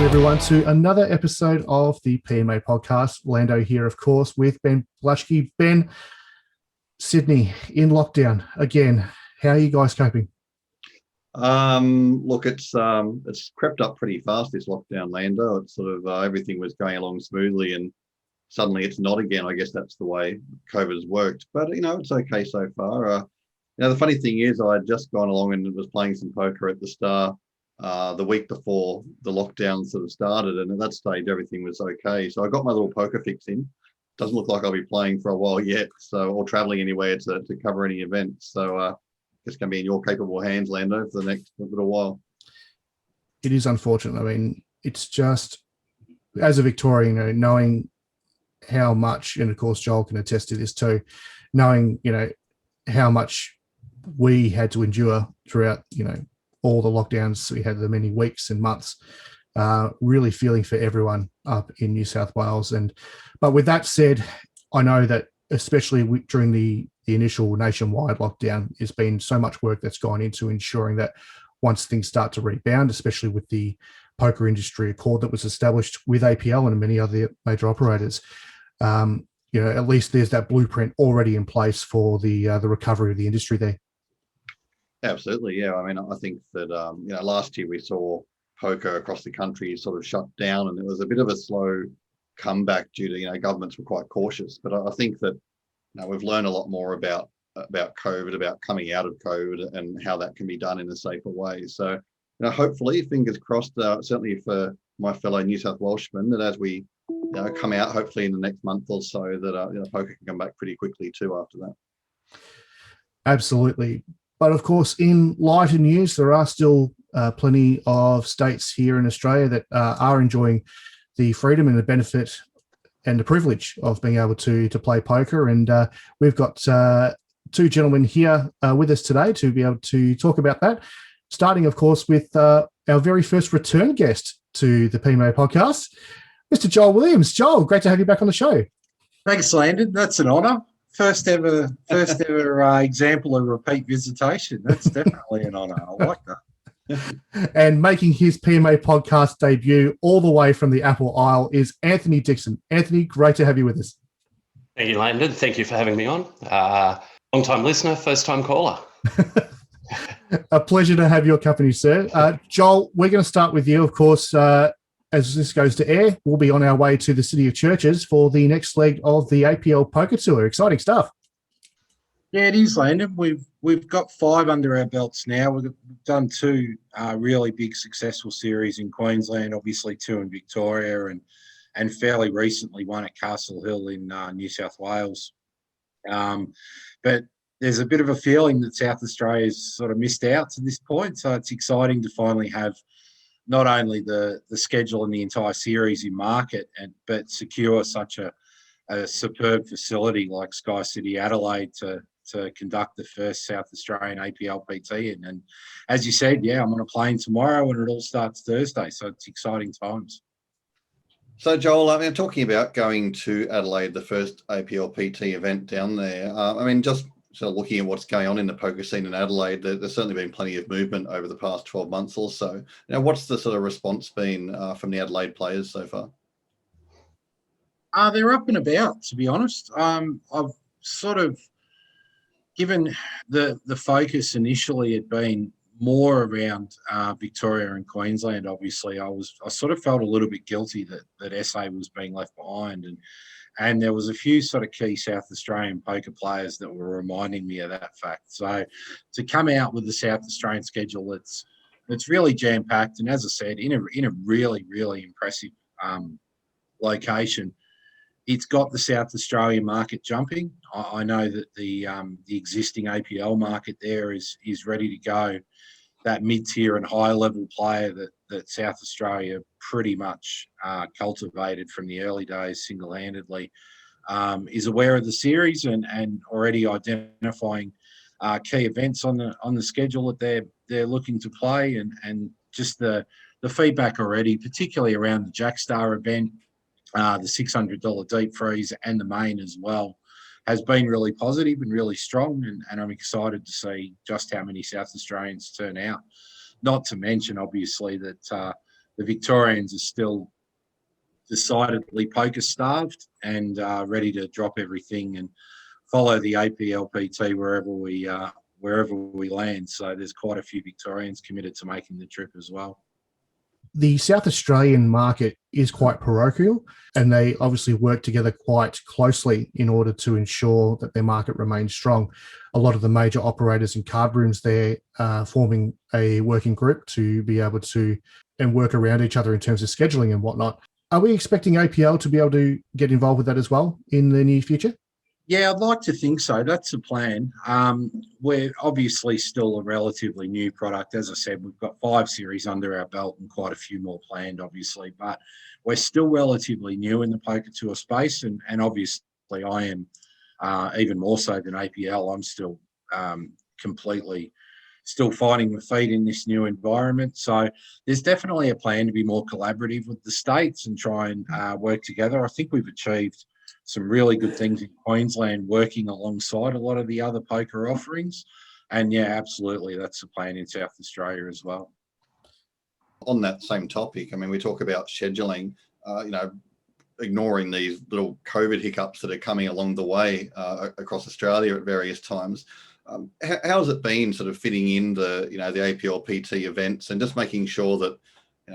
everyone, to another episode of the PMA podcast. Lando here, of course, with Ben Blashke. Ben, Sydney in lockdown again. How are you guys coping? Look, it's crept up pretty fast, this lockdown, Lando. It's sort of everything was going along smoothly, and suddenly it's not again. I guess that's the way COVID has worked. But it's okay so far. The funny thing is, I had just gone along and was playing some poker at the Star the week before the lockdown sort of started, and at that stage everything was okay. So I got my little poker fix in. Doesn't look like I'll be playing for a while yet, or traveling anywhere to cover any events. So it's going to be in your capable hands, Lando, for the next little while. It is unfortunate. I mean, it's just, as a Victorian, knowing how much, and of course Joel can attest to this too, knowing how much we had to endure throughout all the lockdowns we had, the many weeks and months. Really feeling for everyone up in New South Wales. But with that said, I know that especially during the initial nationwide lockdown, there's been so much work that's gone into ensuring that once things start to rebound, especially with the poker industry accord that was established with APL and many other major operators, at least there's that blueprint already in place for the recovery of the industry there. Absolutely, yeah. I mean, I think that last year we saw poker across the country sort of shut down, and it was a bit of a slow comeback due to governments were quite cautious. But I think that we've learned a lot more about COVID, about coming out of COVID, and how that can be done in a safer way. So hopefully, fingers crossed, certainly for my fellow New South Welshmen, that as we come out, hopefully in the next month or so, that poker can come back pretty quickly too after that. Absolutely. But of course, in lighter news, there are still plenty of states here in Australia that are enjoying the freedom and the benefit and the privilege of being able to play poker. And we've got two gentlemen here with us today to be able to talk about that, starting, of course, with our very first return guest to the PMA podcast, Mr. Joel Williams. Joel, great to have you back on the show. Thanks, Landon. That's an honour. First ever example of repeat visitation. That's definitely an honour. I like that. And making his PMA podcast debut all the way from the Apple Isle is Anthony Dickson. Anthony, great to have you with us. Thank you, Landon. Thank you for having me on. Long-time listener, first-time caller. A pleasure to have your company, sir. Joel, we're going to start with you, of course. As this goes to air, we'll be on our way to the City of Churches for the next leg of the APL Poker Tour. Exciting stuff. Yeah, it is, Landon. We've got 5 under our belts now. We've done 2 really big successful series in Queensland, obviously 2 in Victoria, and fairly recently 1 at Castle Hill in New South Wales. But there's a bit of a feeling that South Australia's sort of missed out to this point, so it's exciting to finally have not only the schedule and the entire series in market, but secure such a superb facility like Sky City Adelaide to conduct the first South Australian APLPT. And as you said, yeah, I'm on a plane tomorrow and it all starts Thursday, so it's exciting times. So Joel, talking about going to Adelaide, the first APLPT event down there, just sort of looking at what's going on in the poker scene in Adelaide, there's certainly been plenty of movement over the past 12 months or so. What's the sort of response been from the Adelaide players so far? They're up and about, to be honest. I've sort of given the focus initially had been more around Victoria and Queensland. Obviously, I sort of felt a little bit guilty that SA was being left behind, and there was a few sort of key South Australian poker players that were reminding me of that fact. So to come out with the South Australian schedule, it's really jam-packed, and as I said, in a really, really impressive location. It's got the South Australian market jumping. I know that the existing APL market there is ready to go. That mid-tier and high-level player that South Australia pretty much cultivated from the early days single-handedly is aware of the series and already identifying key events on the schedule that they're looking to play, and just the feedback already, particularly around the Jackstar event, the $600 deep freeze and the main as well, has been really positive and really strong, and I'm excited to see just how many South Australians turn out. Not to mention, obviously, that the Victorians are still decidedly poker starved and ready to drop everything and follow the APLPT wherever we land. So there's quite a few Victorians committed to making the trip as well. The South Australian market is quite parochial, and they obviously work together quite closely in order to ensure that their market remains strong. A lot of the major operators and card rooms there are forming a working group to be able to and work around each other in terms of scheduling and whatnot. Are we expecting APL to be able to get involved with that as well in the near future? Yeah, I'd like to think so. That's the plan. We're obviously still a relatively new product. As I said, we've got 5 series under our belt and quite a few more planned, obviously. But we're still relatively new in the poker tour space. And obviously I am even more so than APL. I'm still completely still finding my feet in this new environment. So there's definitely a plan to be more collaborative with the states and try and work together. I think we've achieved some really good things in Queensland working alongside a lot of the other poker offerings. And yeah, absolutely, that's the plan in South Australia as well. On that same topic, I mean, we talk about scheduling, ignoring these little COVID hiccups that are coming along the way across Australia at various times. How's it been sort of fitting in the APLPT events and just making sure that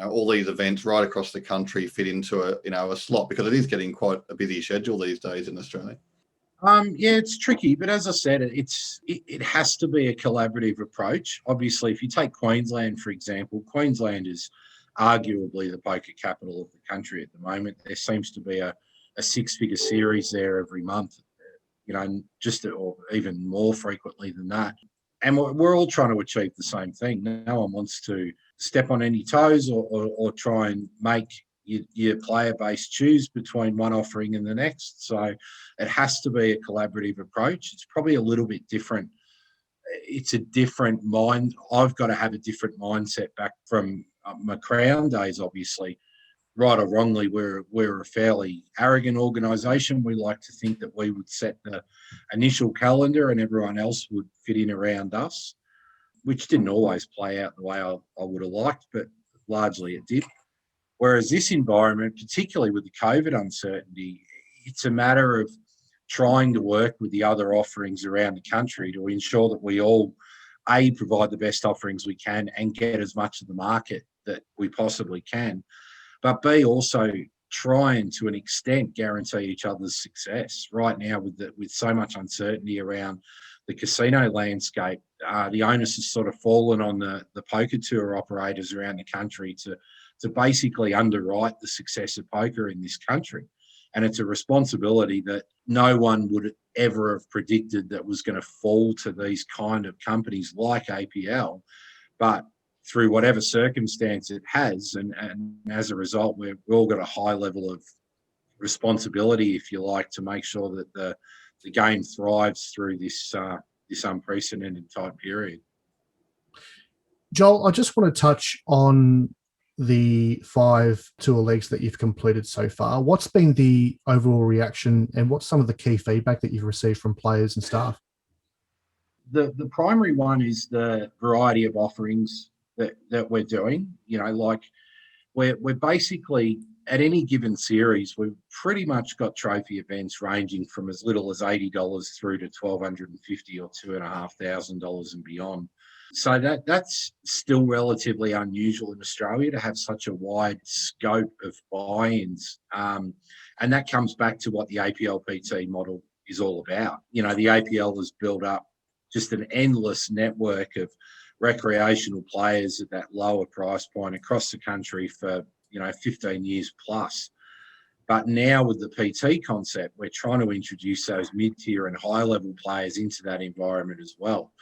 all these events right across the country fit into a slot, because it is getting quite a busy schedule these days in Australia? Yeah, it's tricky, but as I said, it has to be a collaborative approach. Obviously, if you take Queensland, for example, Queensland is arguably the poker capital of the country at the moment. There seems to be a 6-figure series there every month, or even more frequently than that. And we're all trying to achieve the same thing. No one wants to step on any toes or try and make your player base choose between one offering and the next. So it has to be a collaborative approach. It's probably a little bit different. It's a different mind. I've got to have a different mindset back from my Crown days, obviously. Right or wrongly, we're a fairly arrogant organisation. We like to think that we would set the initial calendar and everyone else would fit in around us, which didn't always play out the way I would have liked, but largely it did. Whereas this environment, particularly with the COVID uncertainty, it's a matter of trying to work with the other offerings around the country to ensure that we all, A, provide the best offerings we can and get as much of the market that we possibly can, but B, also try and to an extent guarantee each other's success. Right now, with so much uncertainty around the casino landscape, the onus has sort of fallen on the poker tour operators around the country to basically underwrite the success of poker in this country. And it's a responsibility that no one would ever have predicted that was going to fall to these kind of companies like APL. But through whatever circumstance it has, and as a result, we've all got a high level of responsibility, if you like, to make sure that the game thrives through this unprecedented type period. Joel, I just want to touch on the 5 tour legs that you've completed so far. What's been the overall reaction and what's some of the key feedback that you've received from players and staff? The primary one is the variety of offerings that we're doing. Like we're basically at any given series, we've pretty much got trophy events ranging from as little as $80 through to $1,250 or $2,500 and beyond. So that's still relatively unusual in Australia to have such a wide scope of buy-ins. And that comes back to what the APLPT model is all about. The APL has built up just an endless network of recreational players at that lower price point across the country for 15 years plus. But now with the PT concept, we're trying to introduce those mid-tier and high-level players into that environment as well.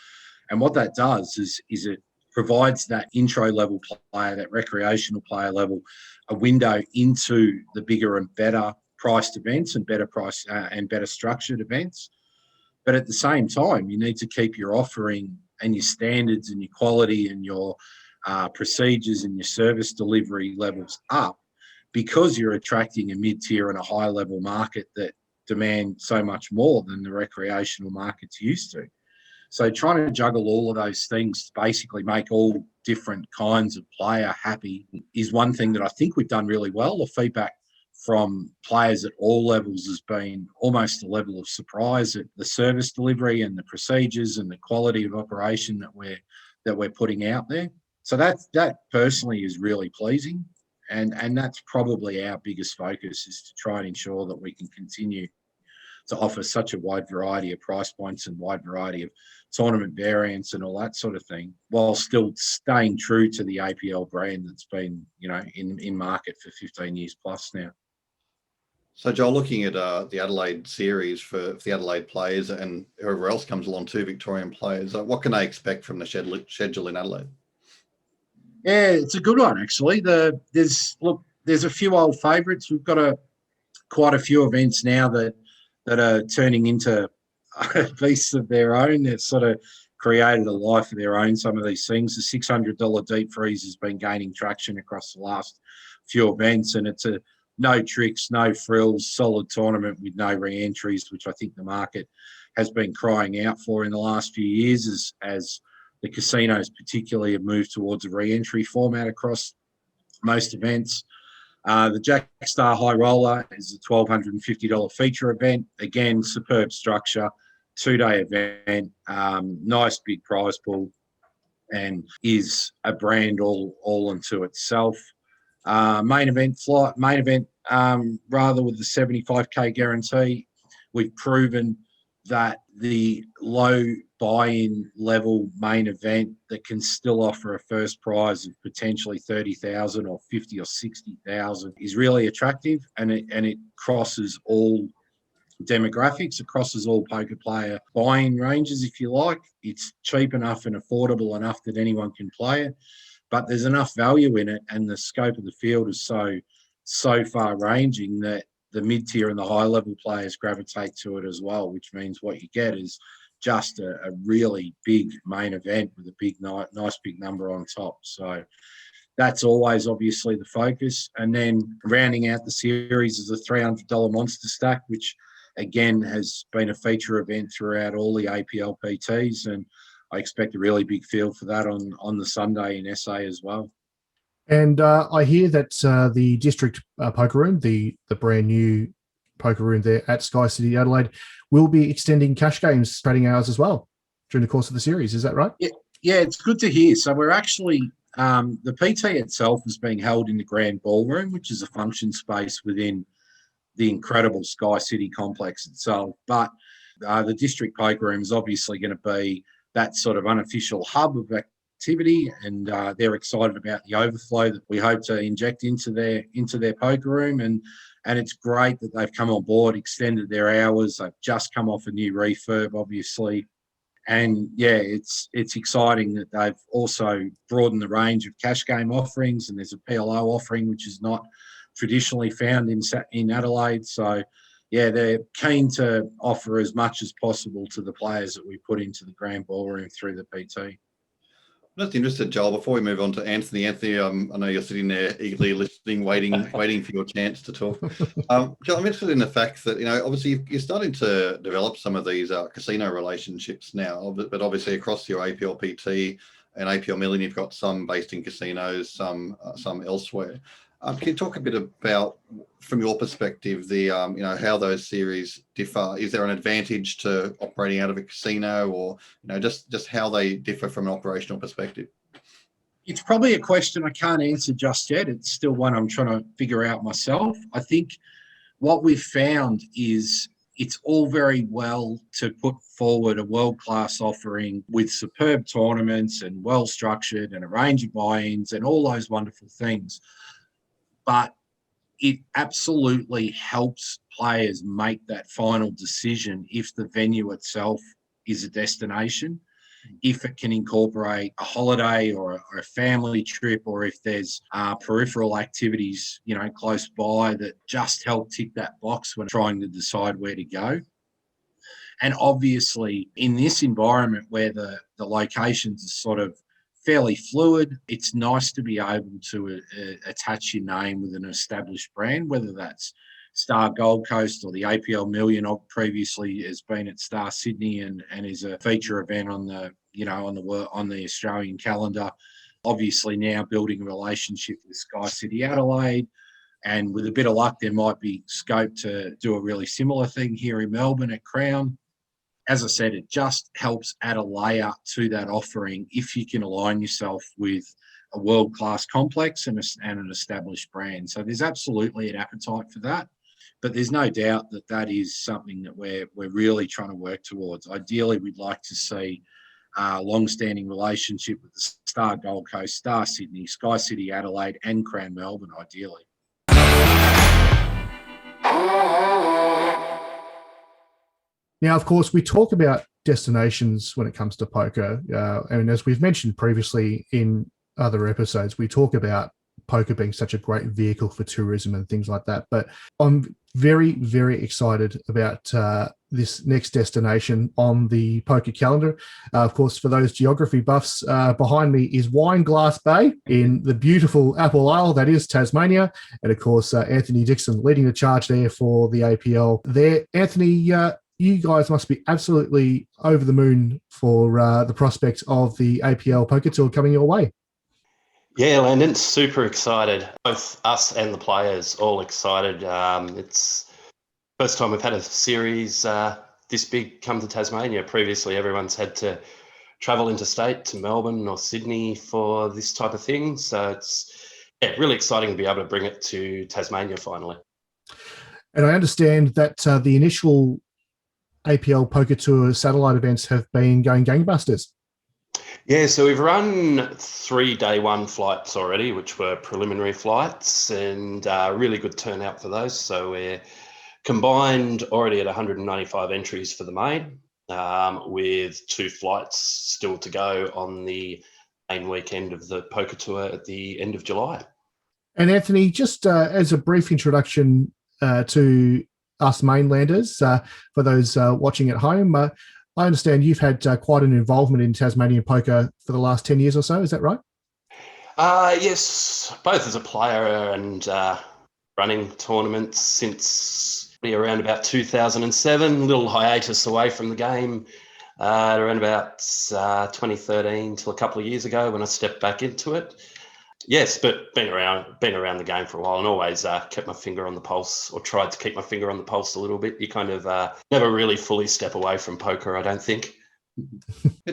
And what that does is it provides that intro-level player, that recreational player level, a window into the bigger and better priced events and better price and better structured events. But at the same time, you need to keep your offering and your standards and your quality and your procedures and your service delivery levels up, because you're attracting a mid-tier and a high-level market that demand so much more than the recreational market's used to. So trying to juggle all of those things to basically make all different kinds of player happy is one thing that I think we've done really well. The feedback from players at all levels has been almost a level of surprise at the service delivery and the procedures and the quality of operation that we're putting out there. So that personally is really pleasing. And that's probably our biggest focus, is to try and ensure that we can continue to offer such a wide variety of price points and wide variety of tournament variants and all that sort of thing, while still staying true to the APL brand that's been, in market for 15 years plus now. So, Joel, looking at the Adelaide series for the Adelaide players and whoever else comes along too, Victorian players, what can they expect from the schedule in Adelaide? Yeah, it's a good one, actually. There's a few old favourites. We've got quite a few events now that are turning into beasts of their own. It's sort of created a life of their own, some of these things. The $600 deep freeze has been gaining traction across the last few events, and it's a no tricks, no frills, solid tournament with no re-entries, which I think the market has been crying out for in the last few years as the casinos particularly have moved towards a re-entry format across most events. The Jackstar High Roller is a $1,250 feature event. Again, superb structure, 2-day event, nice big prize pool, and is a brand all unto itself. Main event rather with the 75K guarantee. We've proven that the low buy-in level main event that can still offer a first prize of potentially 30,000 or 50 or 60,000 is really attractive, and it crosses all demographics, it crosses all poker player buy-in ranges, if you like. It's cheap enough and affordable enough that anyone can play it, but there's enough value in it, and the scope of the field is so far ranging that the mid-tier and the high-level players gravitate to it as well, which means what you get is just a really big main event with a big, nice big number on top. So that's always obviously the focus. And then rounding out the series is a $300 monster stack, which again has been a feature event throughout all the APLPTs, and I expect a really big field for that on the Sunday in SA as well. And I hear that the district poker room, the brand new poker room there at Sky City Adelaide, will be extending cash games trading hours as well during the course of the series. Is that right? Yeah, it's good to hear. So we're actually, the PT itself is being held in the Grand Ballroom, which is a function space within the incredible Sky City complex itself. But the district poker room is obviously going to be that sort of unofficial hub of activity, and they're excited about the overflow that we hope to inject into their poker room, and it's great that they've come on board, extended their hours. They've just come off a new refurb, obviously, and yeah, it's exciting that they've also broadened the range of cash game offerings, and there's a PLO offering which is not traditionally found in Adelaide. So yeah, they're keen to offer as much as possible to the players that we put into the Grand Ballroom through the PT. I'm just interested, Joel, before we move on to Anthony. Anthony, I know you're sitting there eagerly listening, waiting for your chance to talk. Joel, I'm interested in the fact that, obviously you're starting to develop some of these casino relationships now, but obviously across your APLPT and APL Million, you've got some based in casinos, some elsewhere. Can you talk a bit about, from your perspective, the how those series differ? Is there an advantage to operating out of a casino, or just how they differ from an operational perspective? It's probably a question I can't answer just yet. It's still one I'm trying to figure out myself. I think what we've found is it's all very well to put forward a world-class offering with superb tournaments and well-structured and a range of buy-ins and all those wonderful things. But it absolutely helps players make that final decision if the venue itself is a destination, if it can incorporate a holiday or a family trip, or if there's peripheral activities, close by that just help tick that box when trying to decide where to go. And obviously, in this environment where the locations are sort of fairly fluid, it's nice to be able to attach your name with an established brand, whether that's Star Gold Coast or the APL Million previously has been at Star Sydney and is a feature event on the on the Australian calendar. Obviously now building a relationship with Sky City Adelaide, and with a bit of luck there might be scope to do a really similar thing here in Melbourne at Crown. As I said, it just helps add a layer to that offering if you can align yourself with a world-class complex and an established brand. So there's absolutely an appetite for that, but there's no doubt that that is something that we're really trying to work towards. Ideally, we'd like to see a long-standing relationship with the Star Gold Coast, Star Sydney, Sky City Adelaide, and Crown Melbourne, ideally. Now, of course, we talk about destinations when it comes to poker. And as we've mentioned previously in other episodes, we talk about poker being such a great vehicle for tourism and things like that. But I'm very, very excited about this next destination on the poker calendar. Of course, for those geography buffs, behind me is Wineglass Bay in the beautiful Apple Isle that is Tasmania. And of course, Anthony Dickson leading the charge there for the APL there. Anthony, you guys must be absolutely over the moon for the prospects of the APL Poker Tour coming your way. Yeah, Landon, super excited. Both us and the players all excited. It's first time we've had a series this big come to Tasmania. Previously, everyone's had to travel interstate to Melbourne or Sydney for this type of thing. So it's really exciting to be able to bring it to Tasmania finally. And I understand that the initial APL Poker Tour satellite events have been going gangbusters. Yeah, so we've run 3 day one flights already, which were preliminary flights, and really good turnout for those. So we're combined already at 195 entries for the main, with 2 flights still to go on the main weekend of the poker tour at the end of July. And Anthony, just as a brief introduction to us mainlanders, for those watching at home, I understand you've had quite an involvement in Tasmanian poker for the last 10 years or so. Is that right? Yes, both as a player and running tournaments since around about 2007, a little hiatus away from the game around about 2013 till a couple of years ago when I stepped back into it. Yes, but been around the game for a while and always kept my finger on the pulse, or tried to keep my finger on the pulse a little bit. You kind of never really fully step away from poker, I don't think.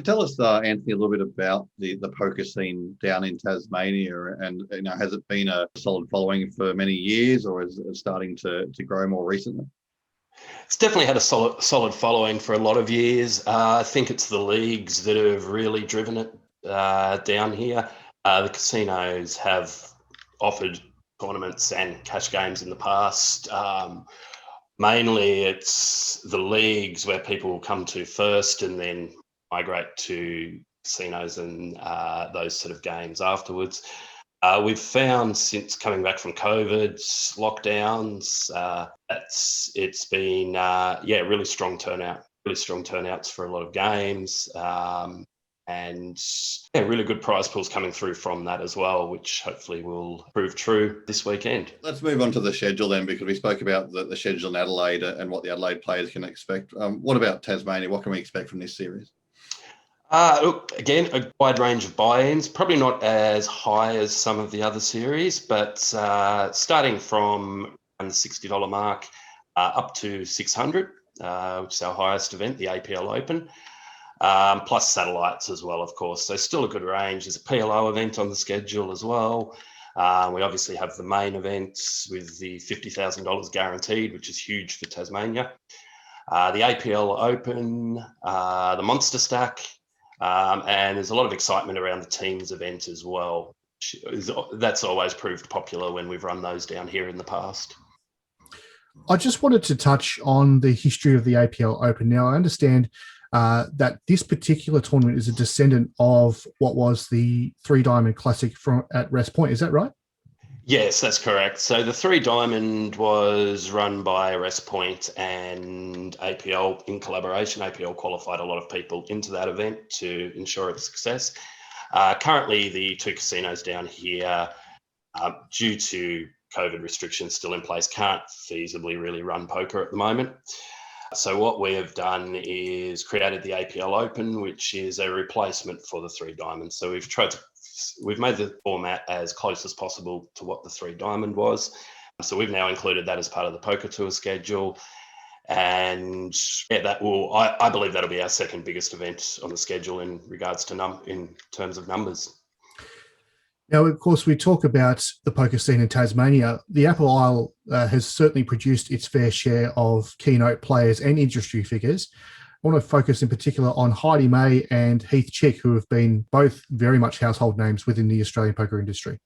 Tell us, Anthony, a little bit about the poker scene down in Tasmania, and has it been a solid following for many years, or is it starting to grow more recently? It's definitely had a solid following for a lot of years. I think it's the leagues that have really driven it down here. The casinos have offered tournaments and cash games in the past. Mainly it's the leagues where people will come to first and then migrate to casinos and those sort of games afterwards. We've found since coming back from COVID lockdowns, it's been really strong turnouts for a lot of games. And really good prize pools coming through from that as well, which hopefully will prove true this weekend. Let's move on to the schedule then, because we spoke about the schedule in Adelaide and what the Adelaide players can expect. What about Tasmania? What can we expect from this series? Look, again, a wide range of buy-ins, probably not as high as some of the other series, but starting from around the $60 mark up to 600, which is our highest event, the APL Open. Plus satellites as well, of course. So still a good range. There's a PLO event on the schedule as well. We obviously have the main events with the $50,000 guaranteed, which is huge for Tasmania. The APL Open, the Monster Stack, and there's a lot of excitement around the teams event as well. That's always proved popular when we've run those down here in the past. I just wanted to touch on the history of the APL Open. Now, I understand that this particular tournament is a descendant of what was the 3 Diamond Classic at West Point. Is that right? Yes, that's correct. So the 3 Diamond was run by West Point and APL in collaboration. APL qualified a lot of people into that event to ensure its success. Currently, the 2 casinos down here, due to COVID restrictions still in place, can't feasibly really run poker at the moment. So what we have done is created the APL Open, which is a replacement for the 3 Diamond. So we've made the format as close as possible to what the 3 Diamond was. So we've now included that as part of the Poker Tour schedule. And yeah, I believe that'll be our second biggest event on the schedule in regards to in terms of numbers. Now, of course, we talk about the poker scene in Tasmania. The Apple Isle has certainly produced its fair share of keynote players and industry figures. I want to focus in particular on Heidi May and Heath Chick, who have been both very much household names within the Australian poker industry.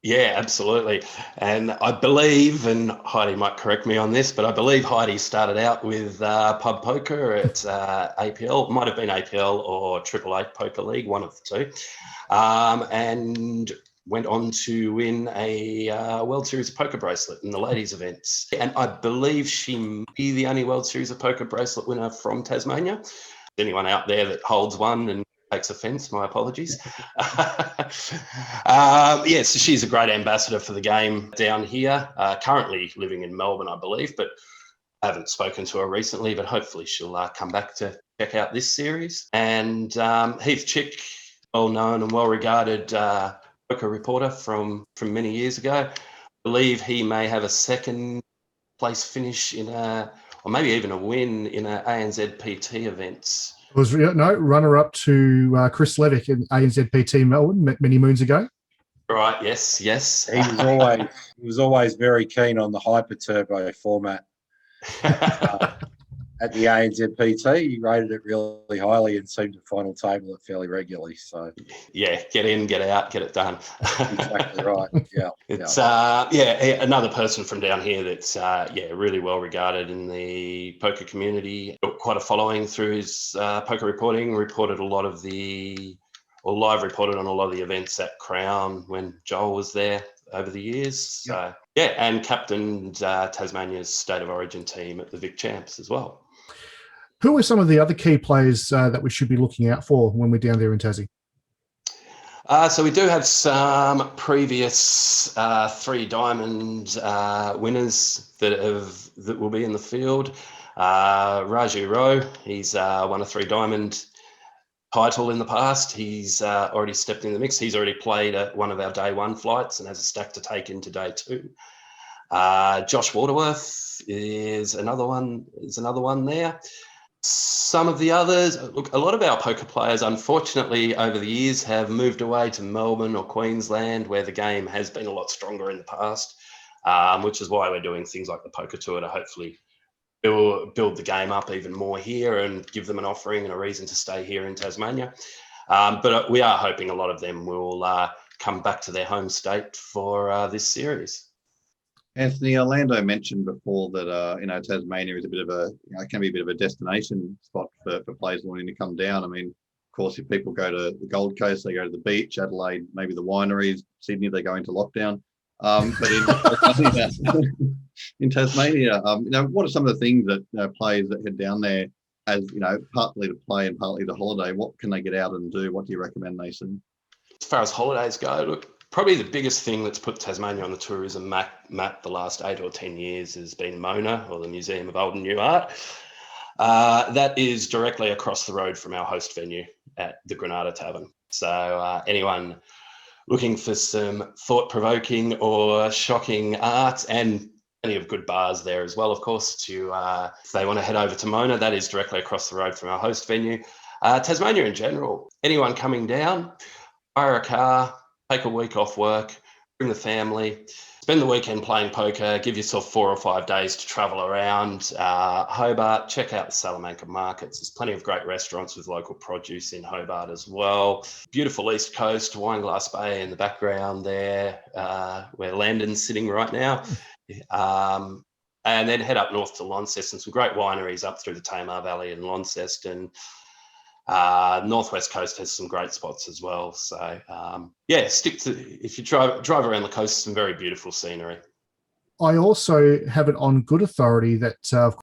Yeah, absolutely. And I believe, and Heidi might correct me on this, but I believe Heidi started out with pub poker at APL. It might have been APL or Triple Eight Poker League, one of the two. And went on to win a World Series of Poker bracelet in the ladies' events. And I believe she may be the only World Series of Poker bracelet winner from Tasmania. Anyone out there that holds one and takes offence, my apologies. So she's a great ambassador for the game down here, currently living in Melbourne, I believe, but I haven't spoken to her recently, but hopefully she'll come back to check out this series. And Heath Chick, well-known and well-regarded poker reporter from many years ago. I believe he may have a second place finish or maybe even a win in an ANZPT events. It was runner-up to Chris Levick in ANZPT Melbourne many moons ago. Right, yes. He was always very keen on the hyper turbo format. At the ANZPT, he rated it really highly and seemed to final table it fairly regularly. So yeah, get in, get out, get it done. Exactly right. Yeah, it's another person from down here that's really well regarded in the poker community. Quite a following through his poker reporting. Live reported on a lot of the events at Crown when Joel was there over the years. Yep. So and captained Tasmania's State of Origin team at the Vic Champs as well. Who are some of the other key players that we should be looking out for when we're down there in Tassie? So we do have some previous 3 Diamond winners that will be in the field. Raju Rowe, he's won a 3 Diamond title in the past. He's already stepped in the mix. He's already played at one of our day 1 flights and has a stack to take into day 2. Josh Waterworth is another one there. Some of the others, look, a lot of our poker players, unfortunately, over the years have moved away to Melbourne or Queensland, where the game has been a lot stronger in the past, which is why we're doing things like the Poker Tour to hopefully build the game up even more here and give them an offering and a reason to stay here in Tasmania. But we are hoping a lot of them will come back to their home state for this series. Anthony, Orlando mentioned before that Tasmania is a bit of can be a bit of a destination spot for players wanting to come down. I mean, of course, if people go to the Gold Coast, they go to the beach, Adelaide, maybe the wineries, Sydney, they go into lockdown. But in Tasmania, what are some of the things that players that head down there, as partly to play and partly to holiday, what can they get out and do? What do you recommend they see? As far as holidays go, look, probably the biggest thing that's put Tasmania on the tourism map the last 8 or 10 years has been Mona, or the Museum of Old and New Art. That is directly across the road from our host venue at the Granada Tavern. So anyone looking for some thought-provoking or shocking art, and plenty of good bars there as well, of course, if they want to head over to Mona, that is directly across the road from our host venue. Tasmania in general, anyone coming down, hire a car, take a week off work, bring the family, spend the weekend playing poker, give yourself 4 or 5 days to travel around Hobart, check out the Salamanca markets. There's plenty of great restaurants with local produce in Hobart as well. Beautiful East Coast, Wineglass Bay in the background there, where Landon's sitting right now. And then head up north to Launceston, some great wineries up through the Tamar Valley in Launceston. Northwest Coast has some great spots as well. So if you drive around the coast, some very beautiful scenery. I also have it on good authority that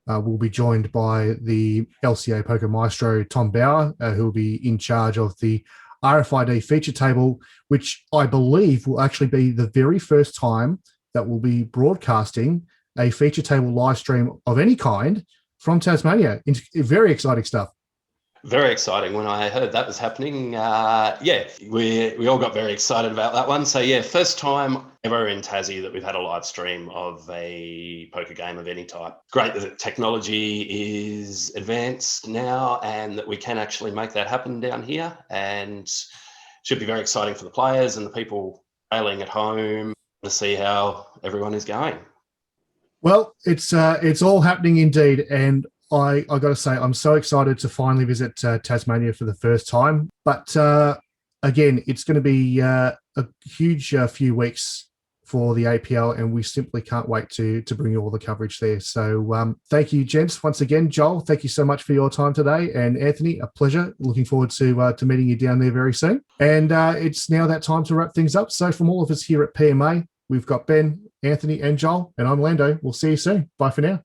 we'll be joined by the LCA Poker Maestro, Tom Bauer, who will be in charge of the RFID feature table, which I believe will actually be the very first time that will be broadcasting a feature table live stream of any kind from Tasmania. Very exciting stuff. Very exciting. When I heard that was happening, we all got very excited about that one. So yeah, first time ever in Tassie that we've had a live stream of a poker game of any type. Great that the technology is advanced now and that we can actually make that happen down here, and should be very exciting for the players and the people playing at home to see how everyone is going. Well, it's all happening indeed, and I got to say, I'm so excited to finally visit Tasmania for the first time. But again, it's going to be a huge few weeks for the APL, and we simply can't wait to bring you all the coverage there. So thank you, gents, once again. Joel, thank you so much for your time today. And Anthony, a pleasure. Looking forward to meeting you down there very soon. And it's now that time to wrap things up. So from all of us here at PMA, we've got Ben, Anthony, and Joel, and I'm Lando. We'll see you soon. Bye for now.